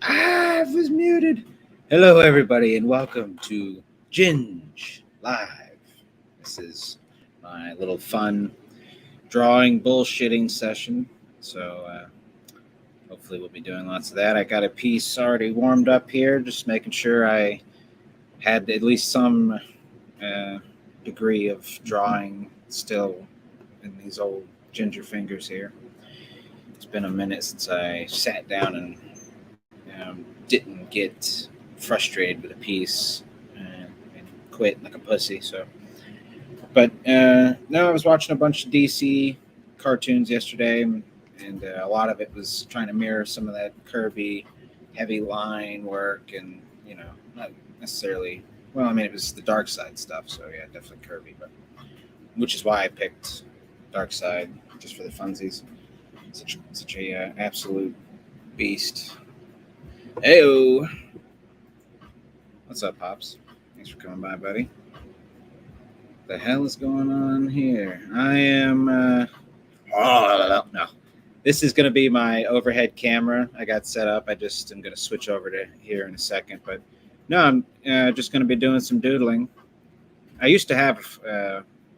I was muted. Hello, everybody, and welcome to Ginge Live. This is my little fun drawing bullshitting session. So, hopefully, we'll be doing lots of that. I got a piece already warmed up here, just making sure I had at least some uh, degree of drawing still in these old ginger fingers here. It's been a minute since I sat down and didn't get frustrated with a piece and quit like a pussy. But no, I was watching a bunch of DC cartoons yesterday, and a lot of it was trying to mirror some of that Kirby heavy line work, and not necessarily. Well, I mean, it was the Darkseid stuff, so yeah, definitely Kirby, but which is why I picked Darkseid just for the funsies. Such a absolute beast. Heyo. What's up, Pops? Thanks for coming by, buddy. The hell is going on here? I am. No. This is going to be my overhead camera I got set up. I just am going to switch over to here in a second. But no, I'm just going to be doing some doodling. I used to have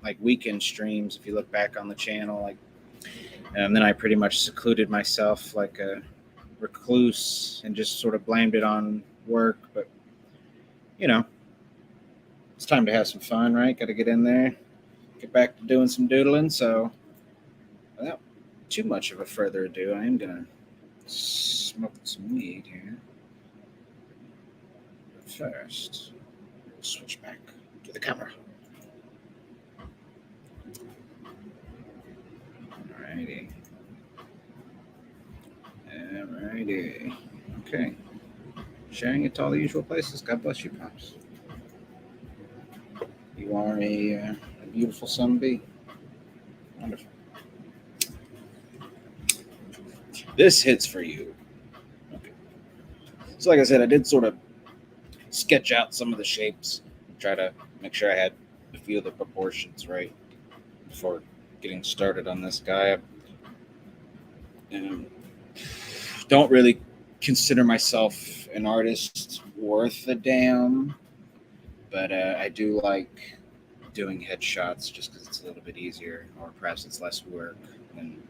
like weekend streams, if you look back on the channel, and then I pretty much secluded myself like a recluse and just sort of blamed it on work. But it's time to have some fun, right? Got to get in there, get back to doing some doodling. So without too much of a further ado, I am gonna smoke some weed here. But first, we'll switch back to the camera. Alrighty. Okay. Sharing it to all the usual places. God bless you, Pops. You are a beautiful son bee. Wonderful. This hits for you. Okay. So, like I said, I did sort of sketch out some of the shapes, try to make sure I had a few of the proportions right before getting started on this guy. Don't really consider myself an artist worth a damn, but I do like doing headshots just because it's a little bit easier, or perhaps it's less work than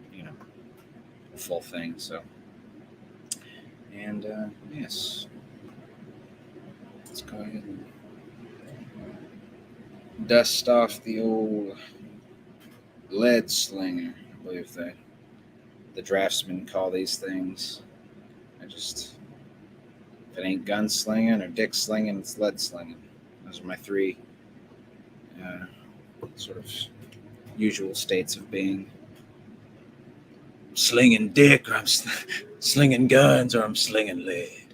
a full thing. So, and yes, let's go ahead and dust off the old lead slinger. I believe the draftsmen call these things. If it ain't gun slinging or dick slinging, it's lead slinging. Those are my three sort of usual states of being. I'm slinging dick, or I'm slinging guns, or I'm slinging lead.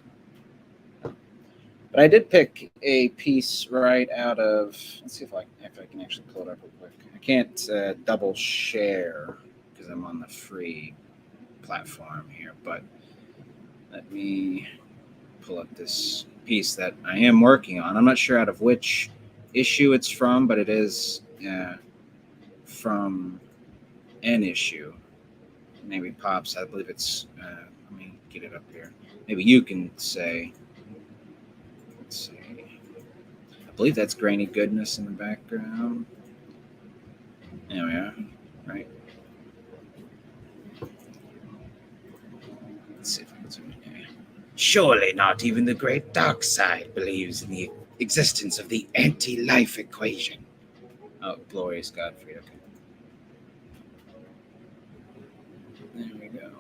But I did pick a piece right out of. Let's see if I can actually pull it up real quick. I can't double share because I'm on the free platform here, but let me pull up this piece that I am working on. I'm not sure out of which issue it's from, but it is from an issue. Maybe Pops, I believe it's. Let me get it up here. Maybe you can say. Let's see. I believe that's Grainy Goodness in the background. There we are. Right. Let's see if I can zoom in here. Surely not even the great Darkseid believes in the existence of the anti-life equation. Oh, glorious Godfrey. Okay. There we go.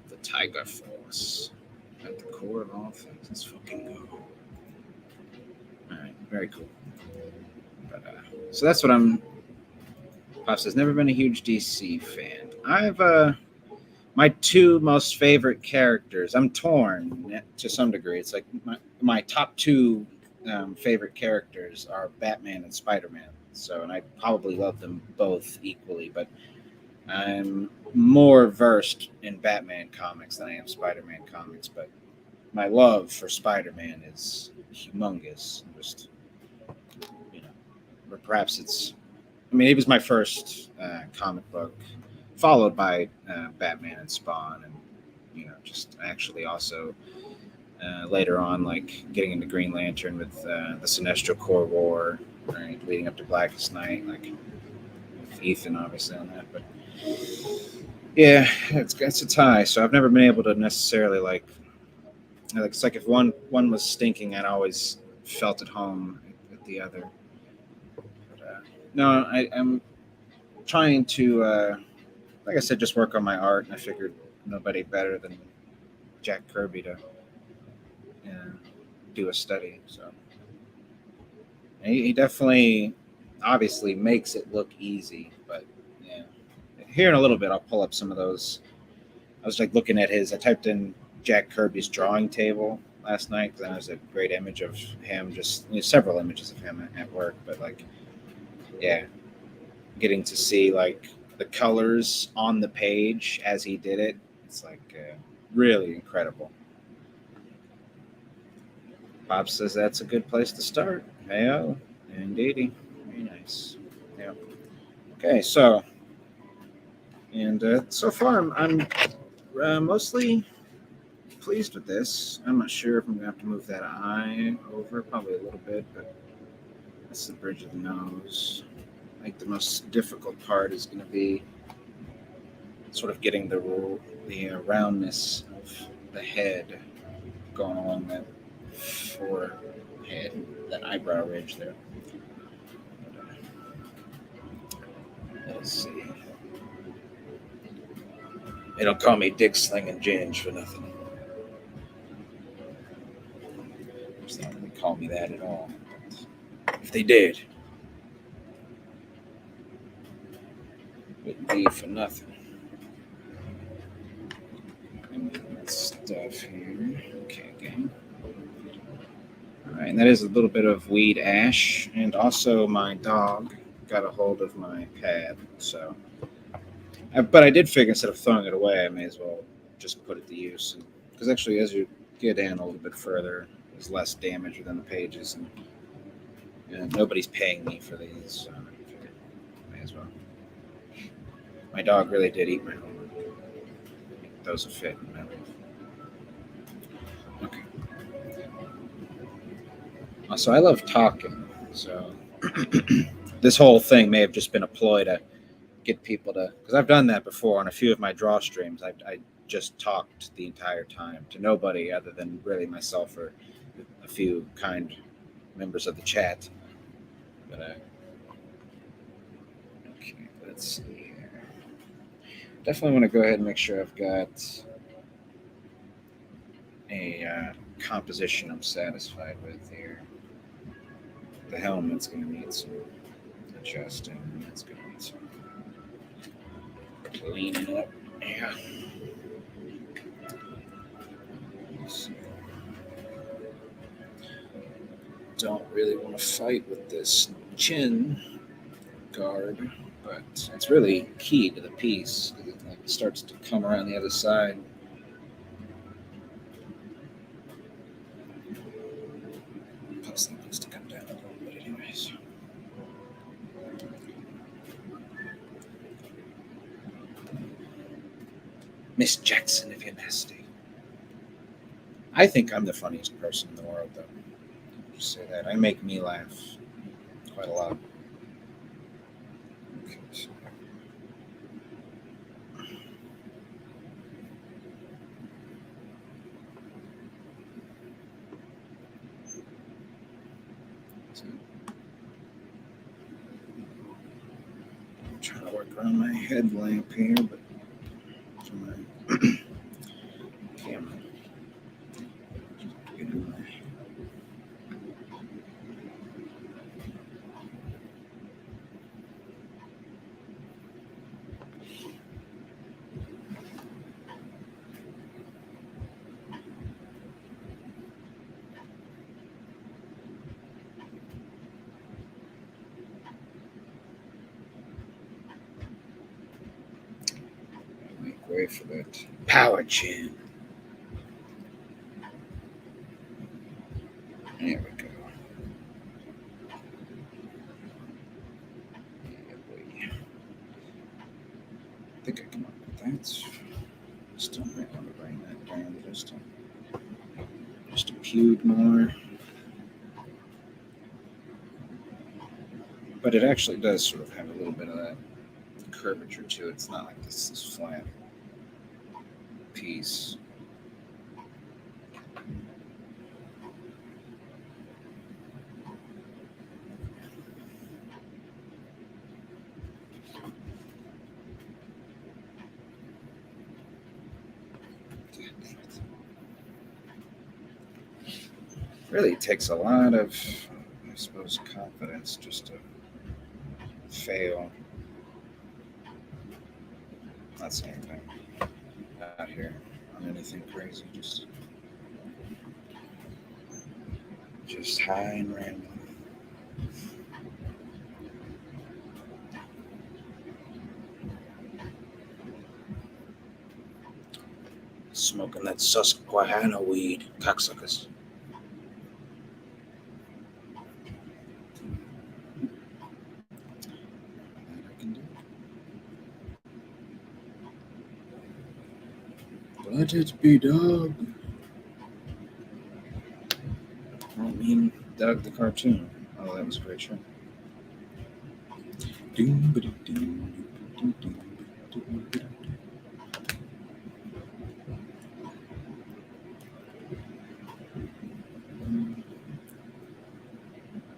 The Tiger Force. At the core of all things. Let's fucking go. Alright, very cool. But, so that's what I'm. Pops has never been a huge DC fan. I've my two most favorite characters. I'm torn to some degree. It's like my top two favorite characters are Batman and Spider-Man. So, and I probably love them both equally, but I'm more versed in Batman comics than I am Spider-Man comics. But my love for Spider-Man is humongous. Just, or perhaps it's. I mean, it was my first comic book, followed by Batman and Spawn, and just actually also later on, like getting into Green Lantern with the Sinestro Corps War, right, leading up to Blackest Night, like with Ethan obviously on that. But yeah, it's a tie. So I've never been able to necessarily like it's like if one was stinking, I'd always felt at home at the other. But, no, I'm trying to, like I said, just work on my art, and I figured nobody better than Jack Kirby to uh, do a study. So he definitely, obviously, makes it look easy. But yeah, here in a little bit, I'll pull up some of those. I was like looking at his. I typed in Jack Kirby's drawing table last night because there's a great image of him. Just several images of him at work, but like, yeah, getting to see like the colors on the page as he did it. It's like really incredible. Bob says that's a good place to start. Heyo, indeedy. Very nice. Yeah. Okay, so, and so far I'm mostly pleased with this. I'm not sure if I'm going to have to move that eye over, probably a little bit, but that's the bridge of the nose. I think the most difficult part is going to be sort of getting the roundness of the head going along that forehead, that eyebrow ridge there. Let's see. They don't call me Dick Slinging Ginge for nothing. They don't really call me that at all. But if they did, it wouldn't be for nothing. And stuff here. Okay, gang. All right, and that is a little bit of weed ash, and also my dog got a hold of my pad. So, but I did figure instead of throwing it away, I may as well just put it to use. Because actually, as you get in a little bit further, there's less damage within the pages, and nobody's paying me for these. So I figured may as well. My dog really did eat my homework. Those are fit. Okay. So I love talking. So this whole thing may have just been a ploy to get people to, because I've done that before on a few of my draw streams. I just talked the entire time to nobody other than really myself or a few kind members of the chat. But okay, let's see here. Definitely want to go ahead and make sure I've got a composition I'm satisfied with here. The helmet's going to need some adjusting. That's going to need some cleaning up. Yeah. Don't really want to fight with this chin guard, but it's really key to the piece because it starts to come around the other side. Plus, that needs to come down a little bit, anyways. Miss Jackson, if you're nasty. I think I'm the funniest person in the world, though. Just say that. I make me laugh quite a lot. Okay, so. I'm trying to work around my headlamp here, but my camera. Make way for that power chin. There we go. I think I come up with that. Still might want to bring that down just Just appeared more. But it actually does sort of have a little bit of that curvature to it. It's not like this flat piece. Really takes a lot of, I suppose, confidence just to fail. Not saying anything out here on anything crazy, just high and random. Smoking that Susquehanna weed, cocksuckers. Let it be Doug. I don't mean Doug the cartoon. Oh, that was a great show.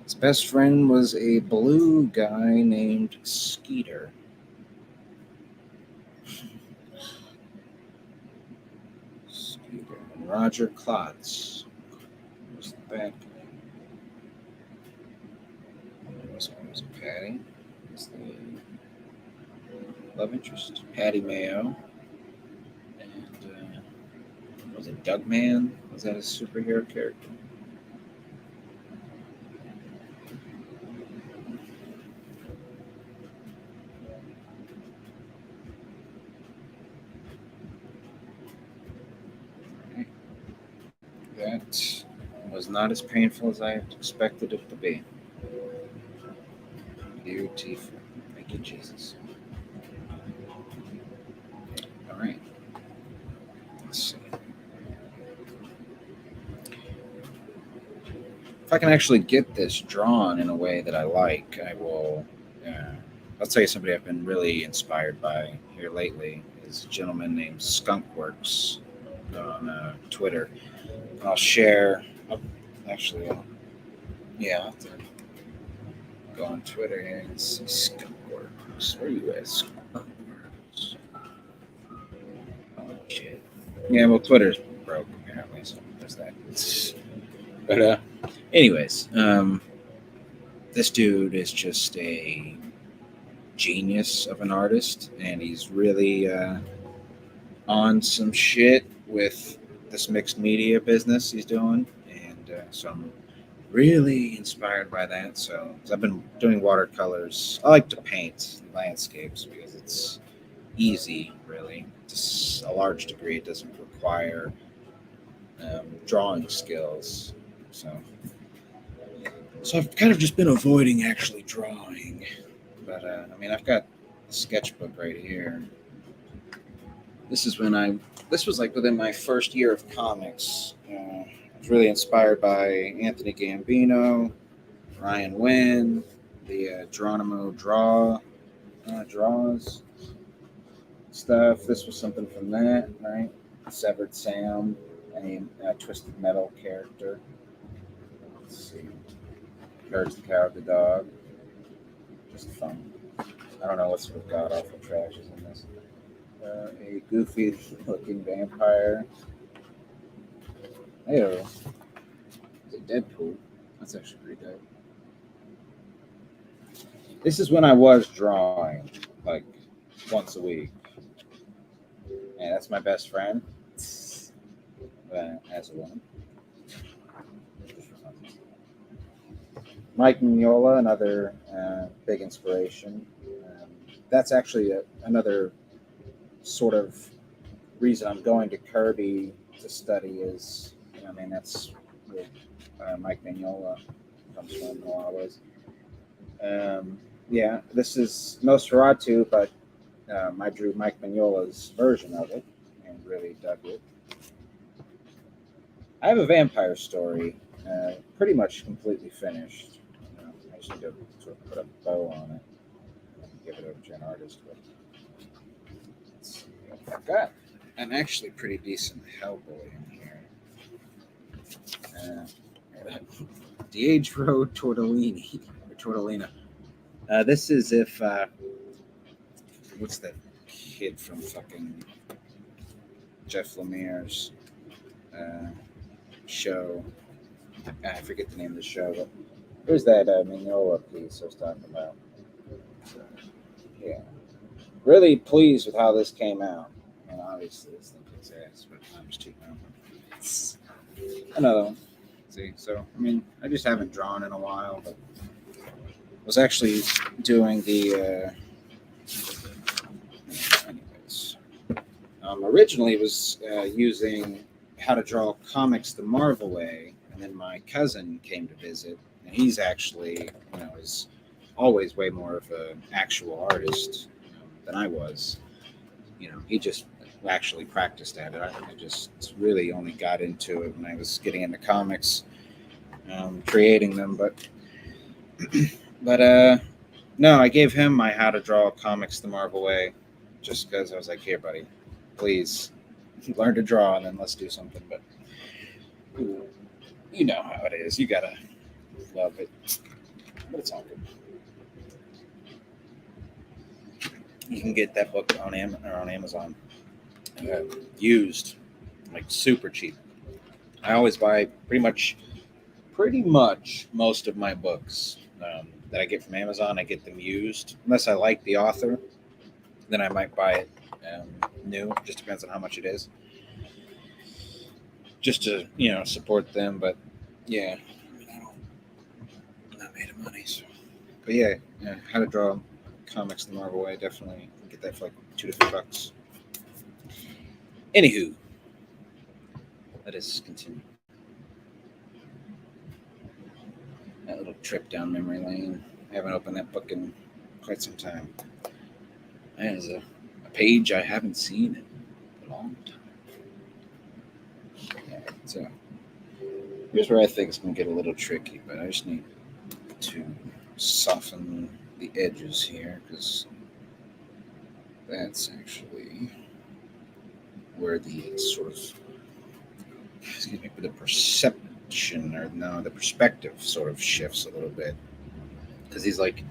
His best friend was a blue guy named Skeeter. Skeeter. And Roger Klotz was the bad guy. Was Patty. Was the love interest. Patty Mayo. And was it Doug Man? Was that a superhero character? That was not as painful as I expected it to be. Beautiful. Thank you, Jesus. All right. Let's see. If I can actually get this drawn in a way that I like, I will. I'll tell you somebody I've been really inspired by here lately is a gentleman named Skunkworks on Twitter. I'll share. I'll have to go on Twitter here and see Skunkworks. Where are you at, Skunkworks? Oh, shit. Yeah, well, Twitter's broke, apparently, so there's that. But, anyways, this dude is just a genius of an artist, and he's really on some shit with this mixed media business he's doing, and so I'm really inspired by that. So I've been doing watercolors. I like to paint landscapes because it's easy, really. To a large degree, it doesn't require drawing skills. So I've kind of just been avoiding actually drawing. But I've got a sketchbook right here. This was like within my first year of comics. I was really inspired by Anthony Gambino, Ryan Wynn, the Geronimo draws stuff. This was something from that, right? Severed Sam, a Twisted Metal character. Let's see. Courage the Cowardly Dog. Just fun. I don't know what sort of god awful trash is in this. A goofy looking vampire. Hey, is it Deadpool? That's actually pretty dope. This is when I was drawing, like once a week. And that's my best friend. As a woman. Mike Mignola, another big inspiration. That's actually another sort of reason I'm going to Kirby to study is, that's where Mike Mignola comes from in a lot of ways. This is Nosferatu, but I drew Mike Mignola's version of it and really dug it. I have a vampire story, pretty much completely finished. I just need to sort of put a bow on it and give it over to an artist. But let's see. I've got an actually pretty decent Hellboy in here. Diego Tortellini or Tortellina. This is if what's that kid from fucking Jeff Lemire's show? I forget the name of the show, but there's that Mignola piece I was talking about. So, yeah, really pleased with how this came out. And obviously, this thing kicks ass, but I'm just too another one. See, so I mean, I just haven't drawn in a while, but was actually doing the. Anyways, originally was using how to draw comics the Marvel way, and then my cousin came to visit, and he's actually, is always way more of an actual artist than I was. He just actually practiced at it. I just really only got into it when I was getting into comics, creating them. But no, I gave him my how to draw comics the Marvel way, just because I was like, here, buddy, please learn to draw, and then let's do something. But you know how it is. You gotta love it, but it's all good. You can get that book on Amazon, used, like super cheap. I always buy pretty much most of my books that I get from Amazon. I get them used, unless I like the author. Then I might buy it new. Just depends on how much it is, just to support them. But yeah, I mean, I'm not made of money, so. But yeah, how to draw comics the Marvel way. Definitely get that for like $2 to $3. Anywho, let us continue. That little trip down memory lane. I haven't opened that book in quite some time. That is a page I haven't seen in a long time. Yeah, so here's where I think it's going to get a little tricky, but I just need to soften the edges here, because that's actually where the sort of, the perception, or no, the perspective sort of shifts a little bit. Because he's like,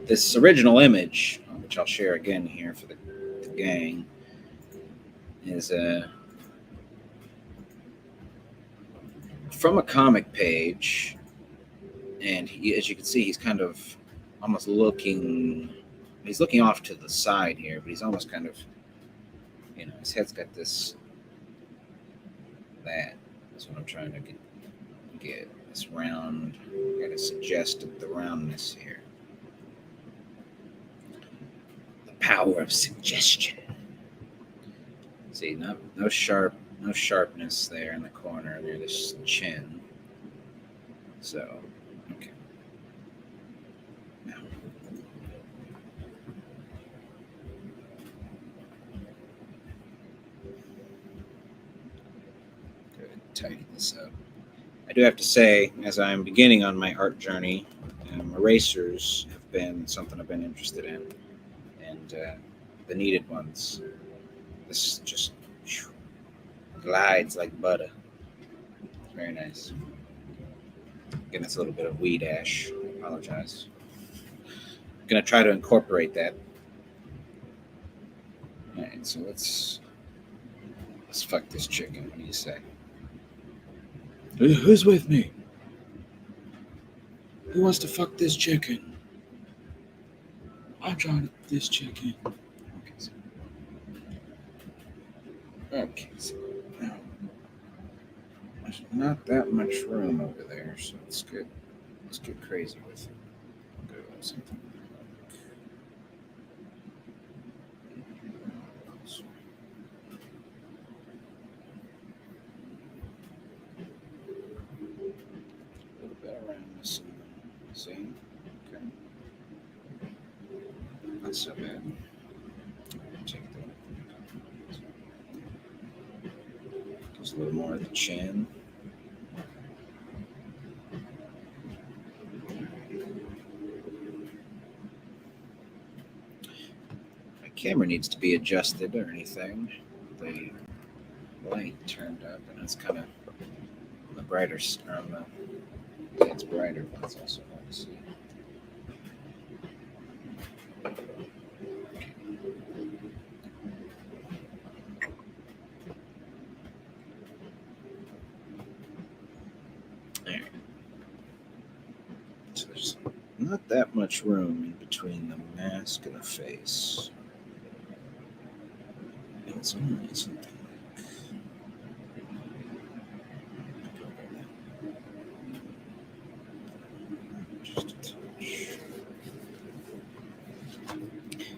this original image, which I'll share again here for the gang, is from a comic page, and as you can see, he's kind of almost looking. He's looking off to the side here, but he's almost kind of, his head's got this. That's what I'm trying to get this round. I gotta suggest the roundness here. The power of suggestion. See, no sharpness there in the corner near this chin. So, okay. Now, go ahead and tidy this up. I do have to say, as I'm beginning on my art journey, erasers have been something I've been interested in, and the needed ones. This just glides like butter. Very nice. Again, it's a little bit of weed ash. I apologize. I'm gonna try to incorporate that. All right, so let's fuck this chicken. What do you say? Who's with me? Who wants to fuck this chicken? I'm trying to fuck this chicken. Okay, so now there's not that much room over there, so let's get crazy with it. Go something. A little bit around this. See? Okay. Not so bad. Take that. Just a little more of the chin. camera needs to be adjusted or anything. The light turned up, and it's kind of on the brighter on the. Yeah, it's brighter, but it's also hard to see. There. So there's not that much room in between the mask and the face. It's only something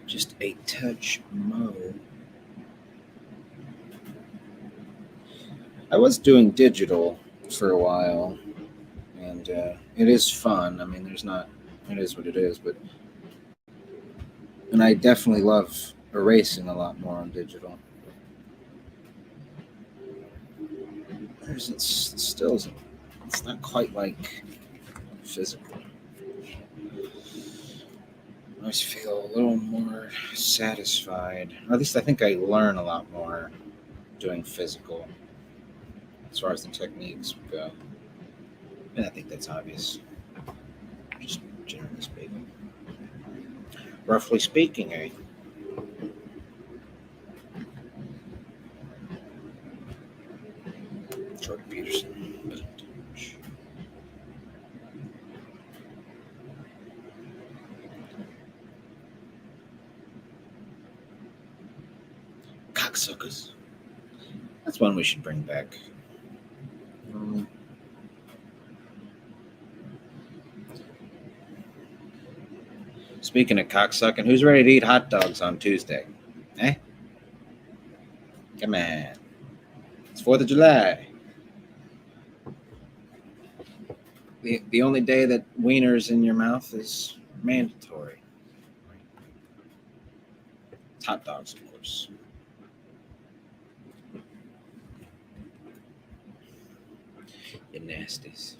just a touch more. I was doing digital for a while, and it is fun. I mean, it is what it is, and I definitely love erasing a lot more on digital. It's not quite like physical. I always feel a little more satisfied. Or at least I think I learn a lot more doing physical as far as the techniques go. And I think that's obvious. Just generally speaking. Roughly speaking, eh? Jordan Peterson. Cocksuckers. That's one we should bring back. Speaking of cocksucking, who's ready to eat hot dogs on Tuesday? Eh? Come on. It's 4th of July. The only day that wieners in your mouth is mandatory. It's hot dogs, of course. You nasties.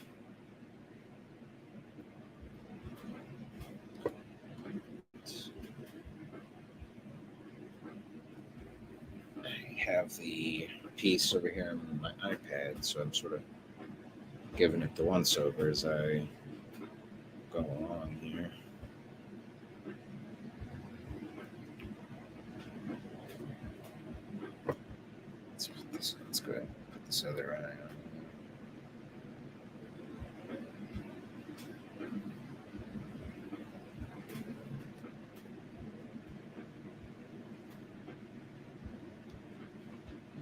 I have the piece over here on my iPad, so I'm sort of giving it the once over as I go along here. Let's go ahead and put this other eye on.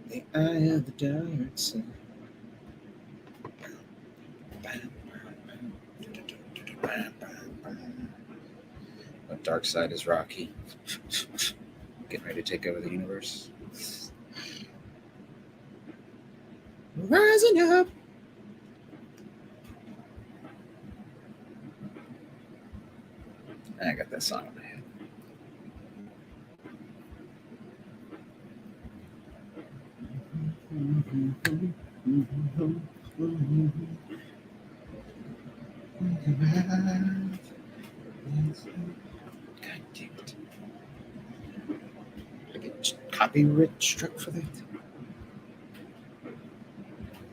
The eye of the Darkseid. Darkseid is Rocky. Getting ready to take over the universe. Rising up. I got that song in my head. God damn it. I get copyright struck for that.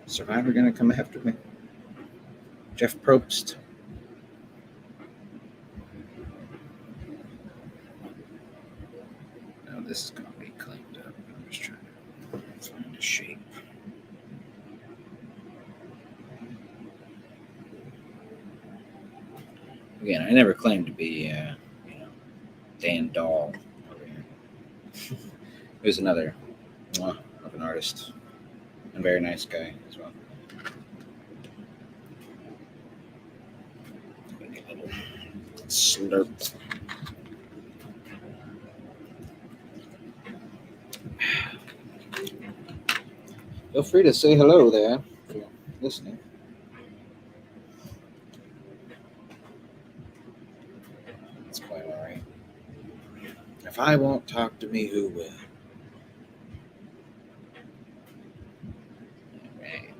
Survivor gonna come after me. Jeff Probst. No, this is gonna be cleaned up. I'm just trying to find a shape. Again, I never claimed to be, Dan Dahl over here. Who's another of an artist and very nice guy as well. Get a little slurp. Feel free to say hello there if you're listening. That's quite all right. If I won't talk to me, who will? Right.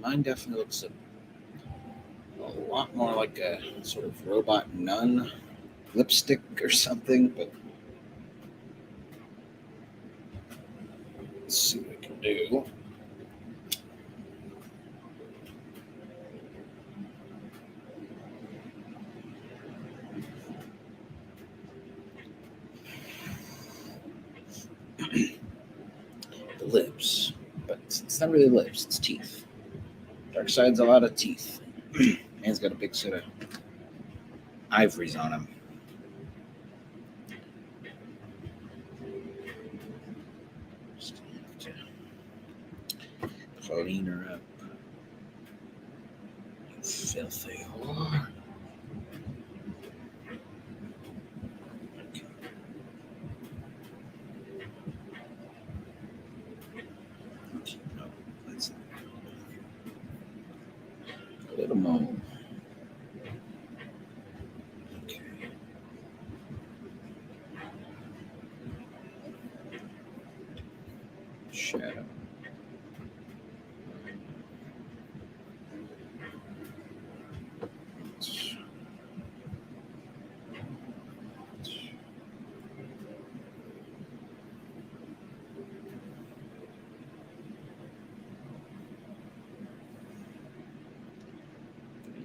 Mine definitely looks a lot more like a sort of robot nun lipstick or something, but let's see what I can do. The lips, but it's not really lips, it's teeth. Darkseid's a lot of teeth. And he's got a big set of ivories on him. Just have to clean her up. You filthy whore. No, that's a little more. Okay. Shadow.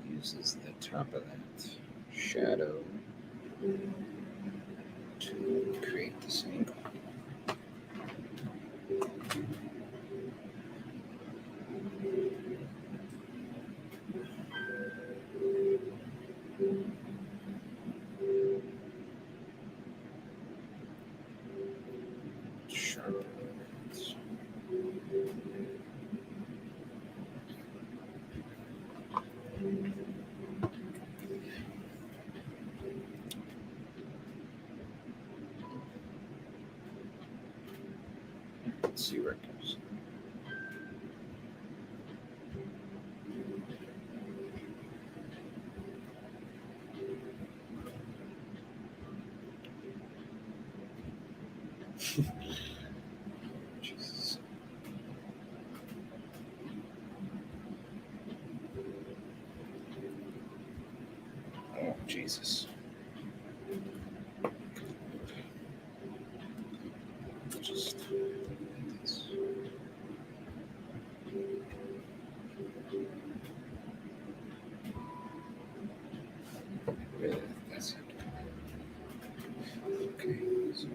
Uses the top of that shadow to create this angle. Sharp. Let's see where it goes. Jesus. Oh, Jesus. Just really, that's it. Okay. So.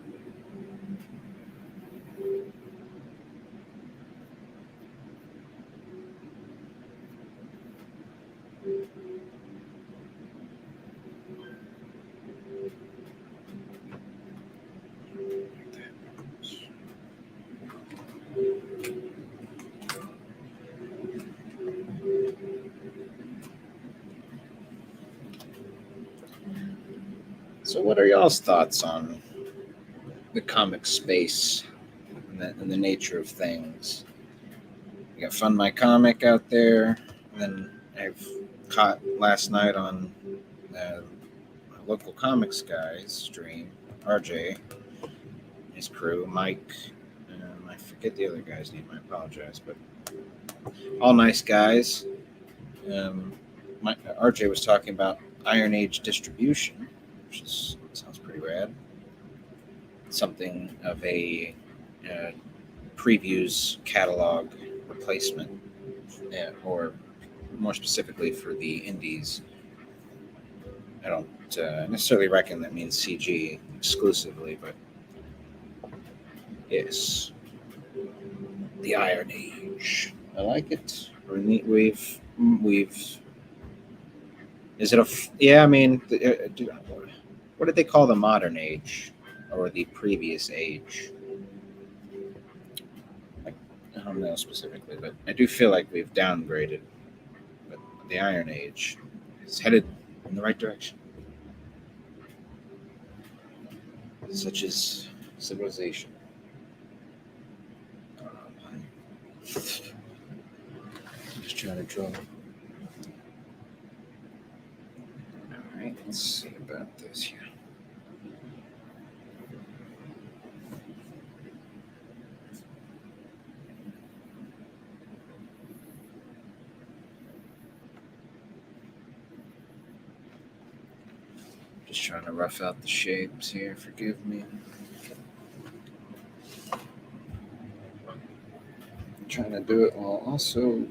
So, what are y'all's thoughts on the comic space and the nature of things? You got Fund My Comic out there, and then I've caught last night on a local comics guy's stream, RJ, his crew, Mike, I forget the other guy's name, I apologize, but all nice guys. RJ was talking about Iron Age distribution, which sounds pretty rad. Something of a previews catalog replacement, or more specifically for the indies. I don't necessarily reckon that means CG exclusively, but yes, the Iron Age. I like it. We've is it yeah? I mean, what did they call the modern age or the previous age? I don't know specifically, but I do feel like we've downgraded. But the Iron Age is headed in the right direction. Such as civilization. I don't know. I'm just trying to draw. All right, let's see about this here. Just trying to rough out the shapes here. Forgive me. Trying to do it while also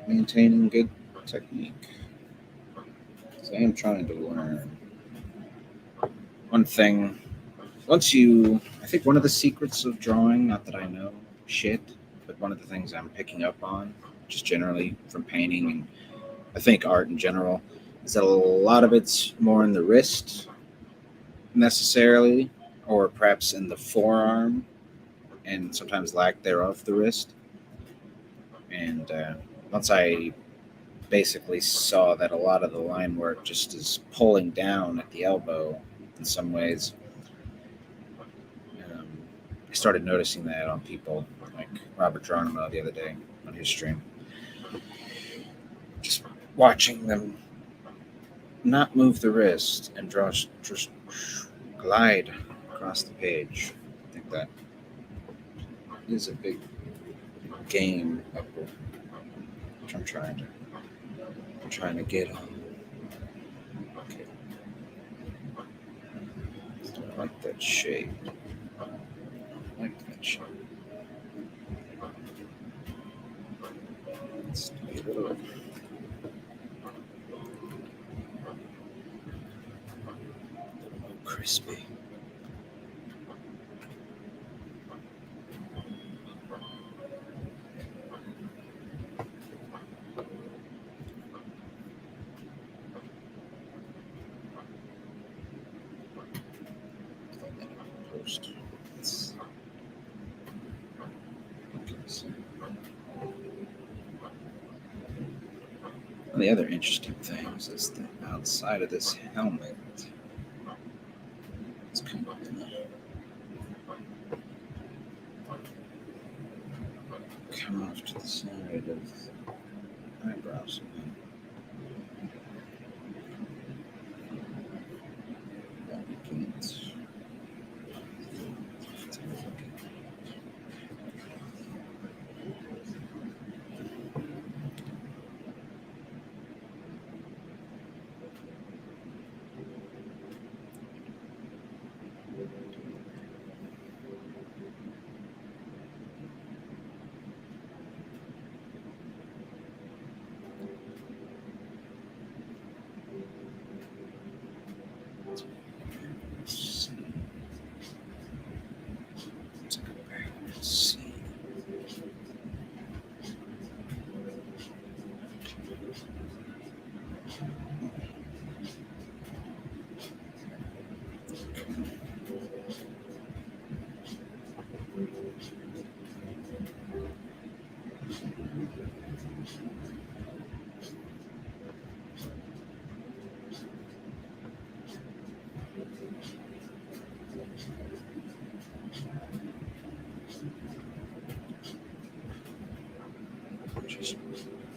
maintaining good technique. So I am trying to learn. One thing, I think one of the secrets of drawing, not that I know shit, but one of the things I'm picking up on, just generally from painting and I think art in general, is that a lot of it's more in the wrist necessarily, or perhaps in the forearm, and sometimes lack thereof the wrist. And once I basically saw that a lot of the line work just is pulling down at the elbow in some ways, um, I started noticing that on people like Robert Geronimo the other day on his stream. Just watching them not move the wrist and draw, just glide across the page. I think that is a big game upward, which I'm trying to get on. Okay. I like that shape. I like that shape. Let's do a little crispy. One of the other interesting things is the outside of this helmet. It's kind of gonna come off to the side of eyebrows again.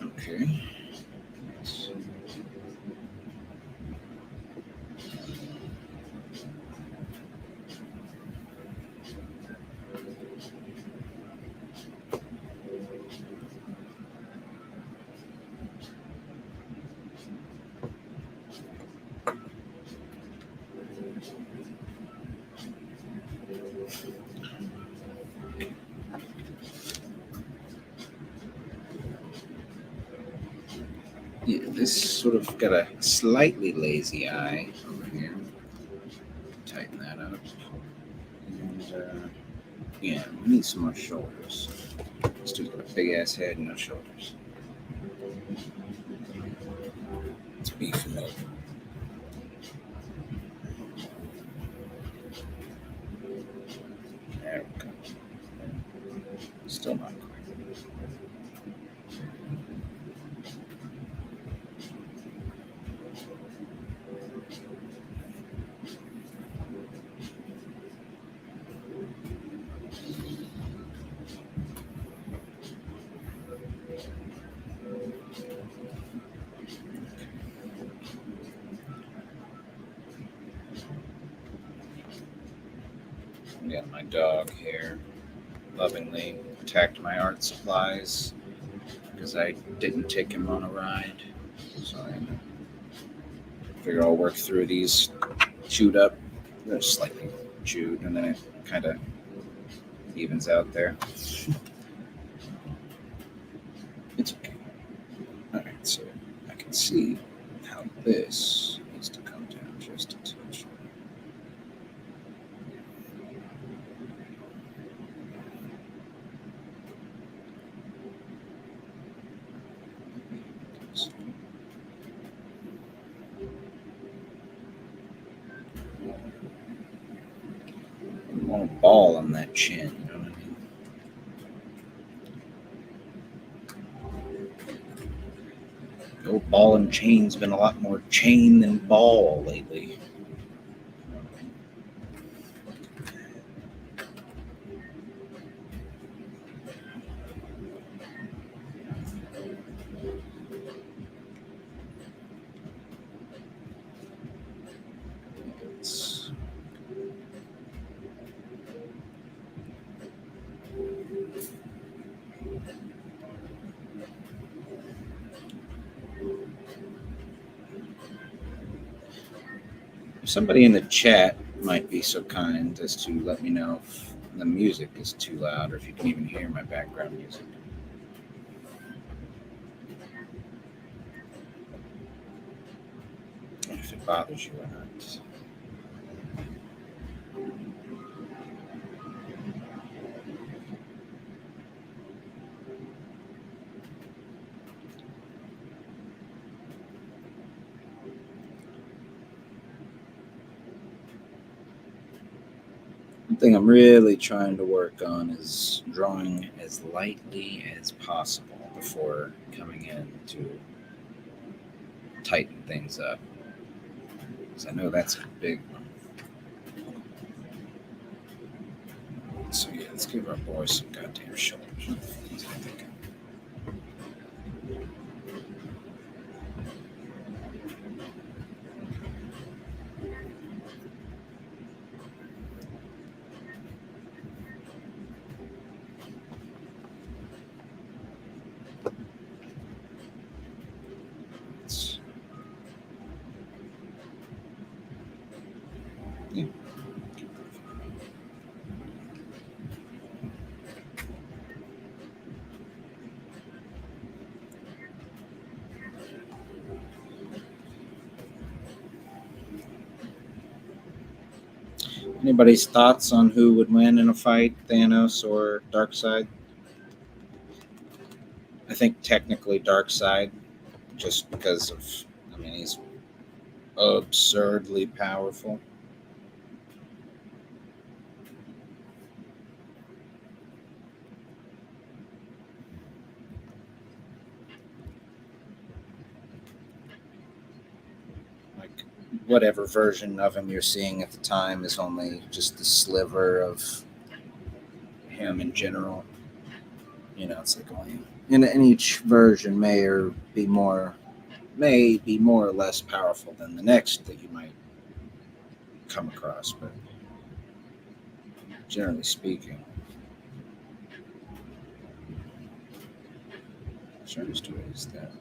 Okay. Yeah, this sort of got a slightly lazy eye over here. Tighten that up. And yeah, we need some more shoulders. This dude's got a big ass head and no shoulders. Let's beef him up. There we go. Still not quite. Got my dog here lovingly attacked my art supplies because I didn't take him on a ride. So I'm Figure I'll work through these chewed up. They're slightly chewed, and then it kind of evens out there. It's okay. All right, so I can see how this needs to come down just a touch. I want a ball on that chin, you know what I mean? The old ball and chain's been a lot more chain than ball lately. If somebody in the chat might be so kind as to let me know if the music is too loud or if you can even hear my background music. And if it bothers you or not. One thing I'm really trying to work on is drawing as lightly as possible before coming in to tighten things up. Because I know that's a big one. So yeah, let's give our boy some goddamn shoulders. He's thinking. Yeah. Anybody's thoughts on who would win in a fight, Thanos or Darkseid? I think technically Darkseid, just because of, I mean, he's absurdly powerful. Like, whatever version of him you're seeing at the time is only just the sliver of him in general. You know, it's like only, and each version may be more or less powerful than the next that you might come across, but generally speaking, should I just do it as that?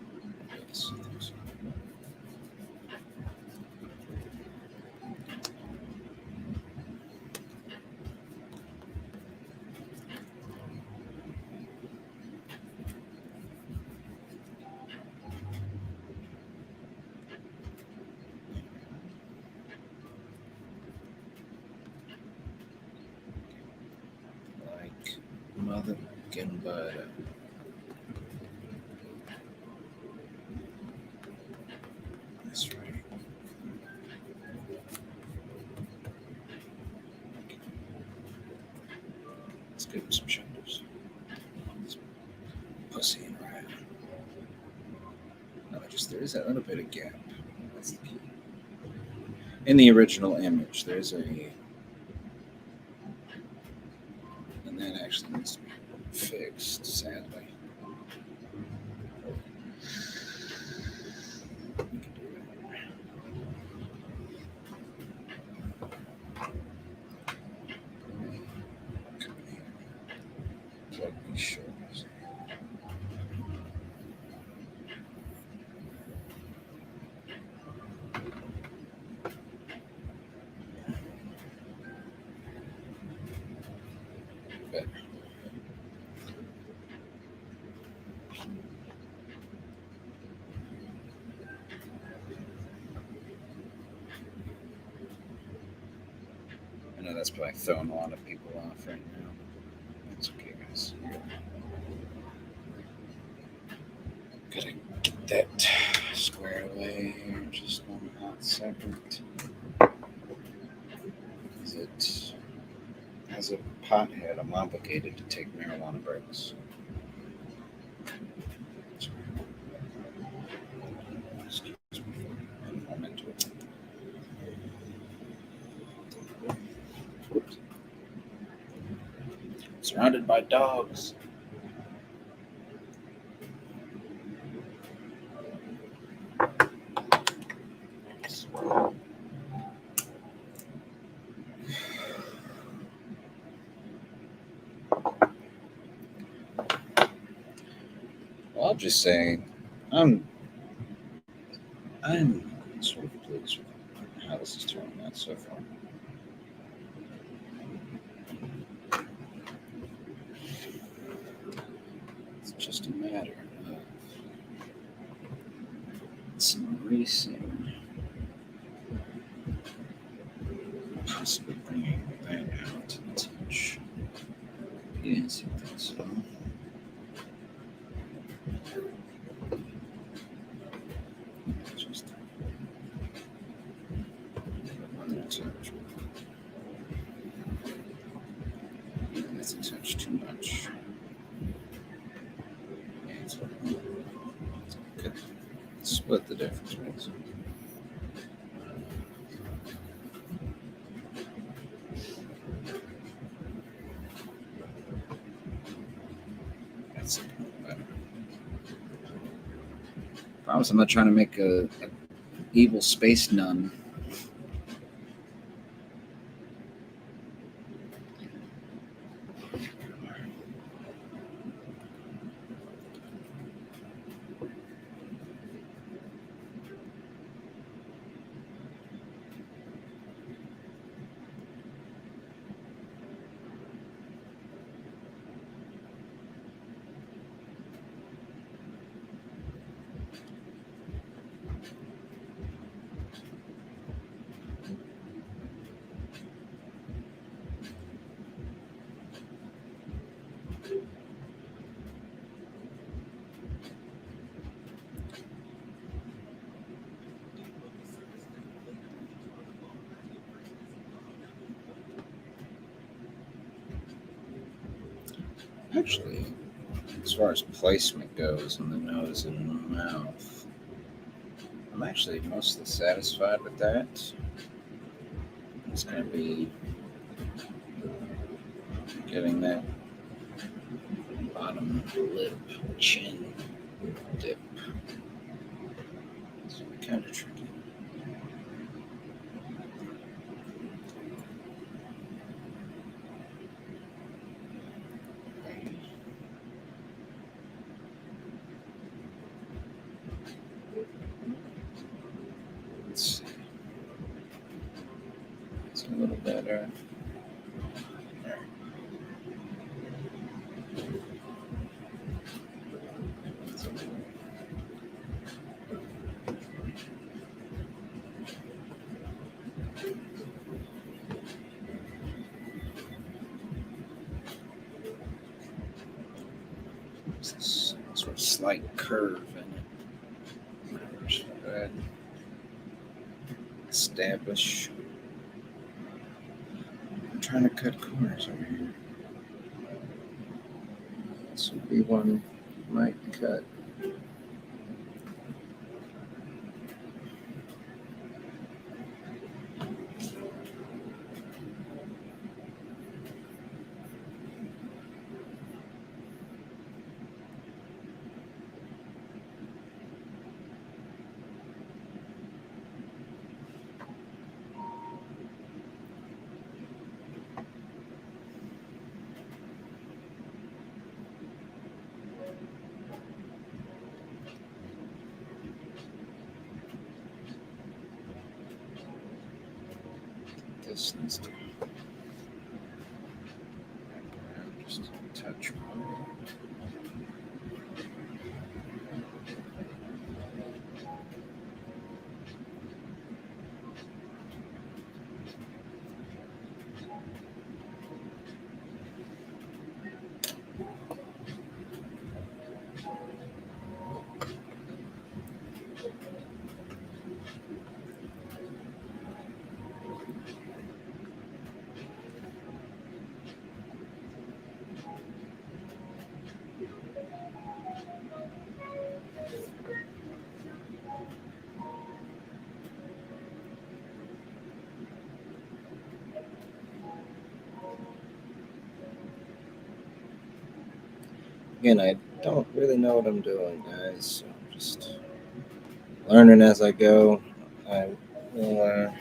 Yes, I think so. Like motherfucking butter. That's right. Let's give him some shoulders. Pussy and rat. No, just there is a little bit of gap. That's the key. In the original image, there's a, and that actually needs to be fixed, sadly. We can do that. Plug these shoulders. better. I know that's probably throwing a lot of people off right now. That's okay, guys. Gotta get that squared away here. Just 1 hot second. Is it? As a pothead, I'm obligated to take marijuana breaks. Excuse me. I'm into it. Surrounded by dogs. Well, I'll just say, I'm sort of pleased with how this is turning out so far. It's just a matter of some racing, possibly bringing that out a touch. Yes, I think so. Just one touch. That's a touch too much. Yeah, it's okay. Could split the difference, please. That's better. Promise I'm not trying to make a evil space nun. Actually, as far as placement goes in the nose and the mouth, I'm actually mostly satisfied with that. It's going to be getting that bottom lip, chin dip. It's kind of tricky. Let's see. It's a little better. There. There's this sort of slight curve in it. Just go ahead and establish. I'm trying to cut corners over here. This would be one you might cut. This needs to wrap around touch. Again, I don't really know what I'm doing, guys. So I'm just learning as I go. I will,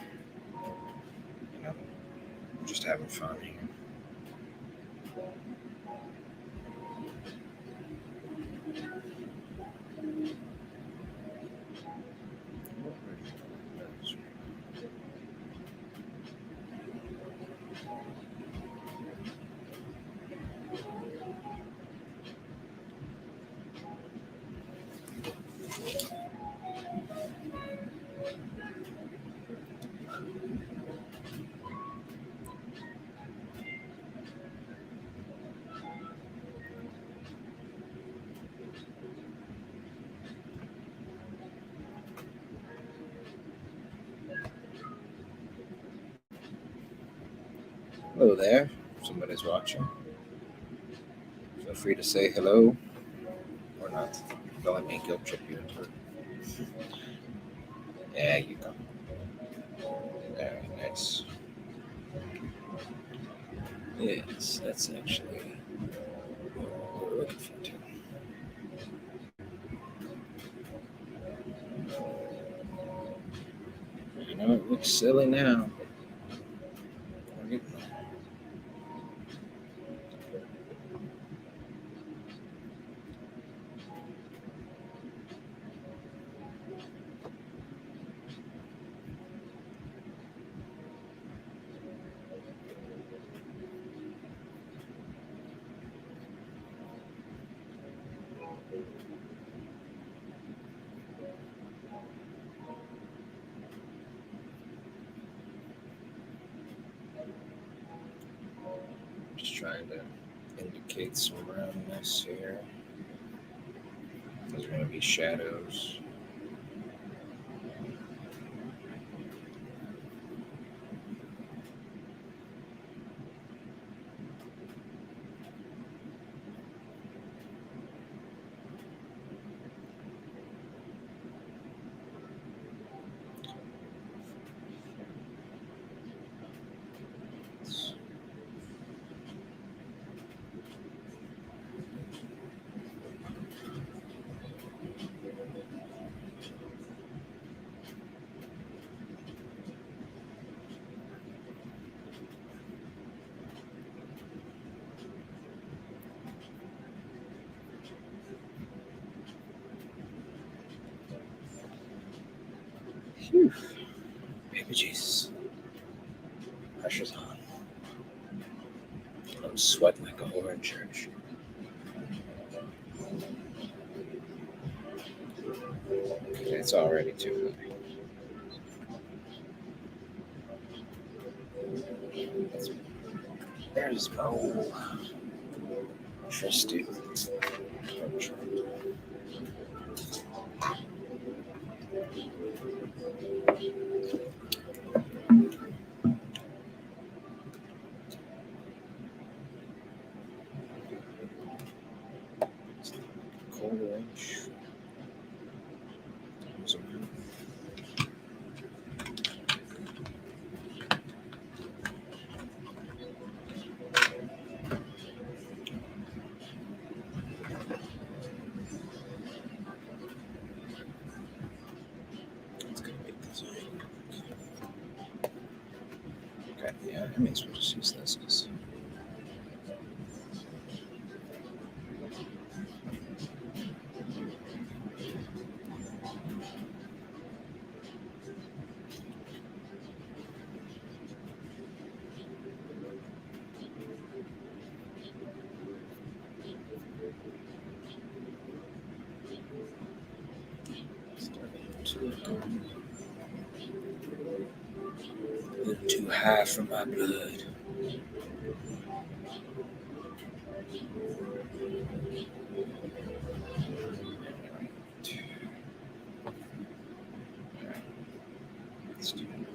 I'm just having fun here. Hello there. If somebody's watching, feel free to say hello or not. Don't let me guilt trip you into it. There you go. Very nice. Yes, that's actually what we're looking for too. I know it looks silly now. We're getting there. Just trying to indicate some roundness here. Those are going to be shadows. Phew. Baby Jesus. Pressure's on. I'm sweating like a whore in church. It's already too high. There's Mo. Trusty. Quarter inch. Okay, yeah, I may as well just use this. Too high for my blood. Let's do it.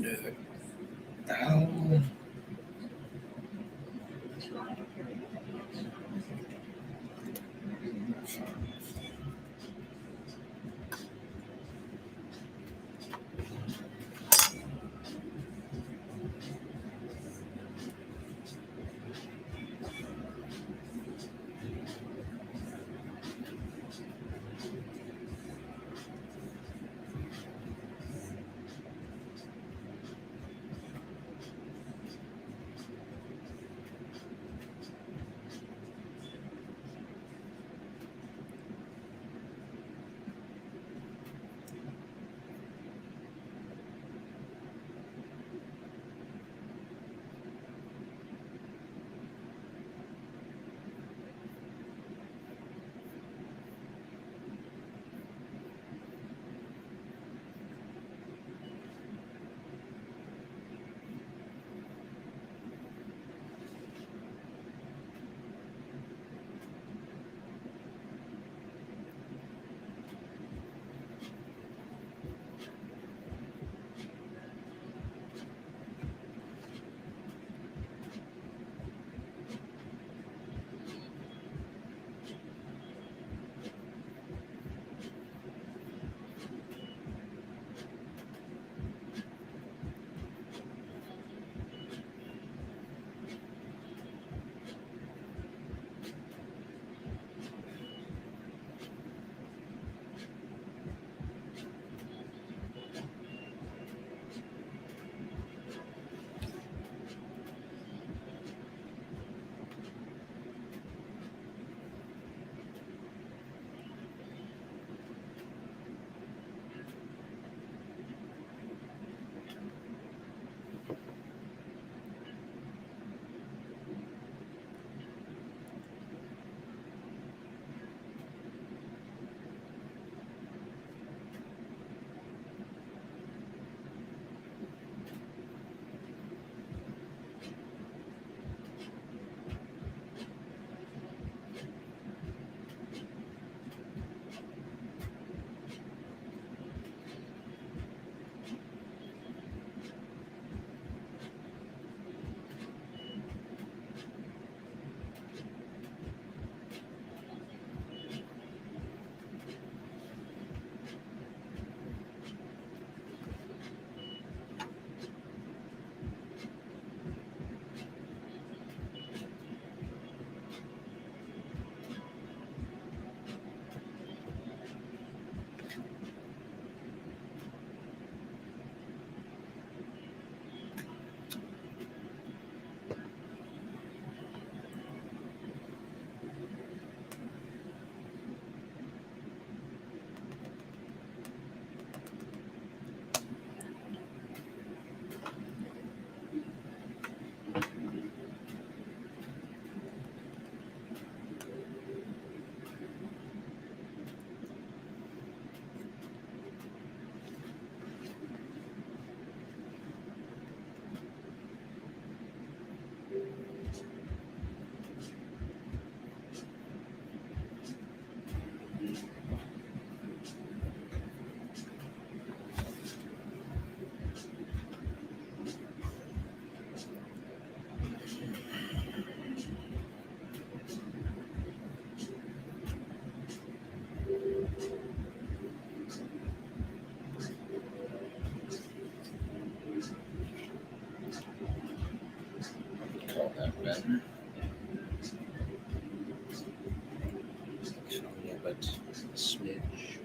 do it. Oh. Call that better. Yeah, but a smidge.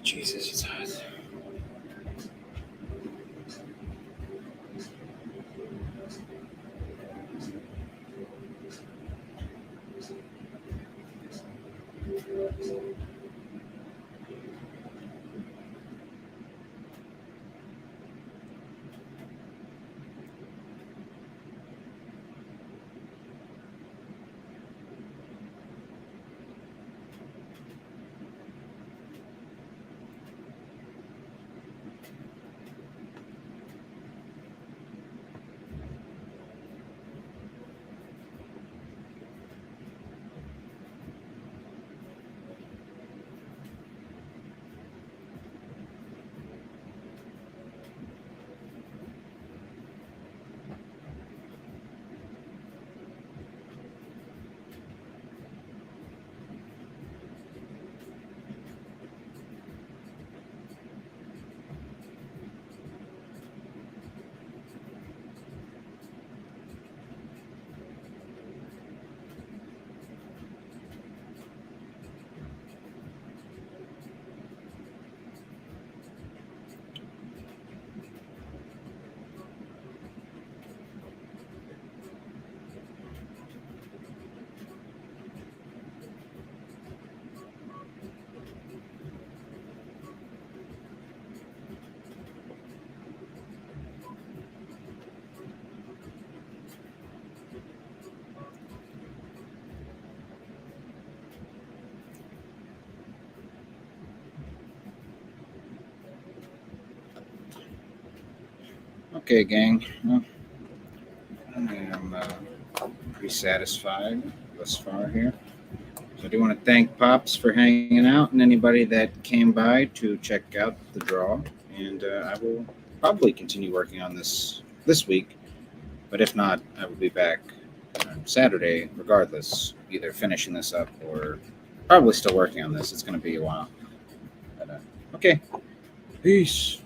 Jesus, it's hot. Okay, gang. Well, I am pretty satisfied thus far here. So I do want to thank Pops for hanging out and anybody that came by to check out the draw. And I will probably continue working on this week. But if not, I will be back Saturday regardless, either finishing this up or probably still working on this. It's going to be a while. But, okay. Peace.